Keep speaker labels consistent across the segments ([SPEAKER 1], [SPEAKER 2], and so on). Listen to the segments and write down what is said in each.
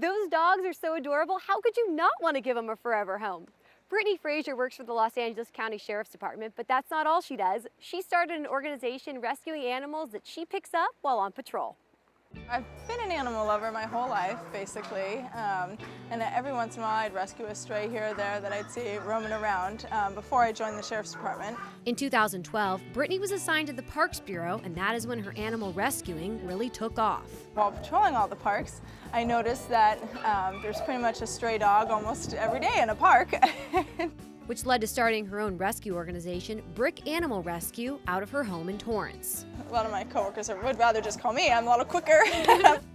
[SPEAKER 1] Those dogs are so adorable. How could you not want to give them a forever home? Brittany Frazier works for the Los Angeles County Sheriff's Department, but that's not all she does. She started an organization rescuing animals that she picks up while on patrol.
[SPEAKER 2] I've been an animal lover my whole life, basically, and every once in a while I'd rescue a stray here or there that I'd see roaming around before I joined the Sheriff's Department.
[SPEAKER 1] In 2012, Brittany was assigned to the Parks Bureau, and that is when her animal rescuing really took off.
[SPEAKER 2] While patrolling all the parks, I noticed that there's pretty much a stray dog almost every day in a park.
[SPEAKER 1] Which led to starting her own rescue organization, Brick Animal Rescue, out of her home in Torrance.
[SPEAKER 2] A lot of my coworkers would rather just call me. I'm a lot quicker.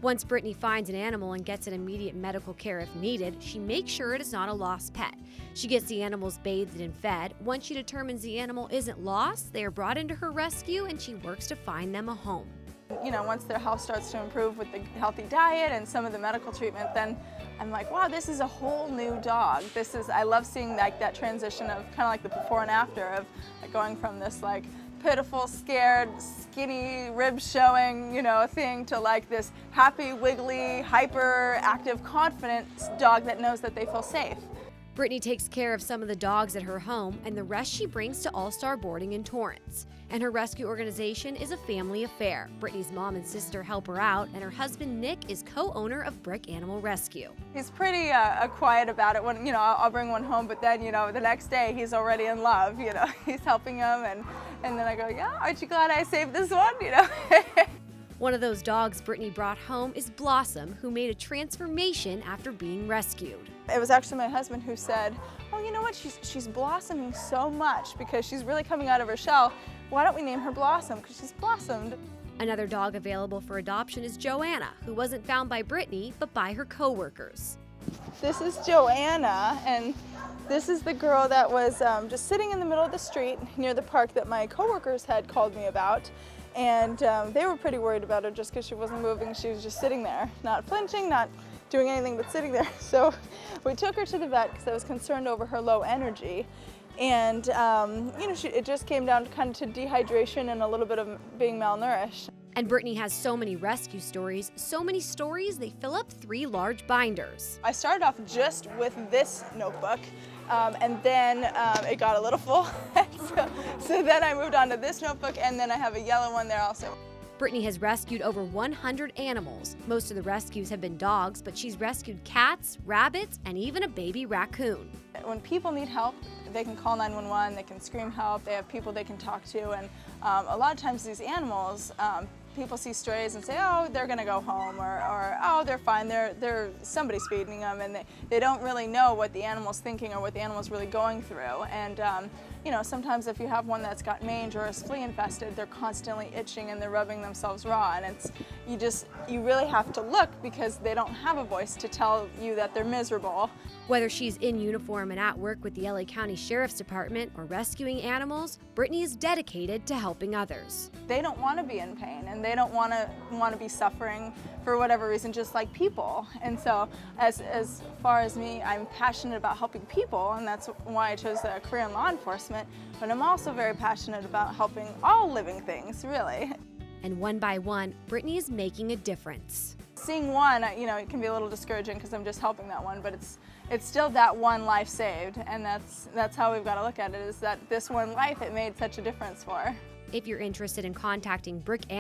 [SPEAKER 1] Once Brittany finds an animal and gets an immediate medical care if needed, she makes sure it is not a lost pet. She gets the animals bathed and fed. Once she determines the animal isn't lost, they are brought into her rescue and she works to find them a home.
[SPEAKER 2] You know, once their health starts to improve with the healthy diet and some of the medical treatment, then I'm like, wow, this is a whole new dog. I love seeing that transition of kind of like the before and after of going from this like pitiful, scared, skinny, ribs showing, thing to like this happy, wiggly, hyper active, confident dog that knows that they feel safe.
[SPEAKER 1] Brittany takes care of some of the dogs at her home, and the rest she brings to All-Star Boarding in Torrance. And her rescue organization is a family affair. Brittany's mom and sister help her out, and her husband Nick is co-owner of Brick Animal Rescue.
[SPEAKER 2] He's pretty quiet about it when, I'll bring one home, but then, the next day he's already in love, He's helping him, and then I go, yeah, aren't you glad I saved this one,
[SPEAKER 1] One of those dogs Brittany brought home is Blossom, who made a transformation after being rescued.
[SPEAKER 2] It was actually my husband who said, oh, you know what, she's blossoming so much because she's really coming out of her shell. Why don't we name her Blossom, because she's blossomed.
[SPEAKER 1] Another dog available for adoption is Joanna, who wasn't found by Brittany, but by her co-workers.
[SPEAKER 2] This is Joanna, and this is the girl that was just sitting in the middle of the street near the park that my co-workers had called me about. And they were pretty worried about her just because she wasn't moving. She was just sitting there, not flinching, not doing anything but sitting there. So we took her to the vet because I was concerned over her low energy. And it just came down to dehydration and a little bit of being malnourished.
[SPEAKER 1] And Brittany has so many rescue stories, so many stories they fill up 3 large binders.
[SPEAKER 2] I started off just with this notebook, and then it got a little full. so then I moved on to this notebook, and then I have a yellow one there also.
[SPEAKER 1] Brittany has rescued over 100 animals. Most of the rescues have been dogs, but she's rescued cats, rabbits, and even a baby raccoon.
[SPEAKER 2] When people need help, they can call 911, they can scream help, they have people they can talk to, and a lot of times these animals, people see strays and say, oh, they're gonna go home, or oh, they're fine, somebody's feeding them, and they don't really know what the animal's thinking or what the animal's really going through. And sometimes if you have one that's got mange or is flea infested, they're constantly itching and they're rubbing themselves raw, and you really have to look because they don't have a voice to tell you that they're miserable.
[SPEAKER 1] Whether she's in uniform and at work with the LA County Sheriff's Department or rescuing animals, Brittany is dedicated to helping others.
[SPEAKER 2] They don't want to be in pain, and they don't want to be suffering for whatever reason, just like people. And so as far as me, I'm passionate about helping people, and that's why I chose a career in law enforcement, but I'm also very passionate about helping all living things, really.
[SPEAKER 1] And one by one, Brittany is making a difference.
[SPEAKER 2] Seeing one, it can be a little discouraging because I'm just helping that one, but it's still that one life saved, and that's how we've got to look at it, is that this one life, it made such a difference for.
[SPEAKER 1] If you're interested in contacting Brick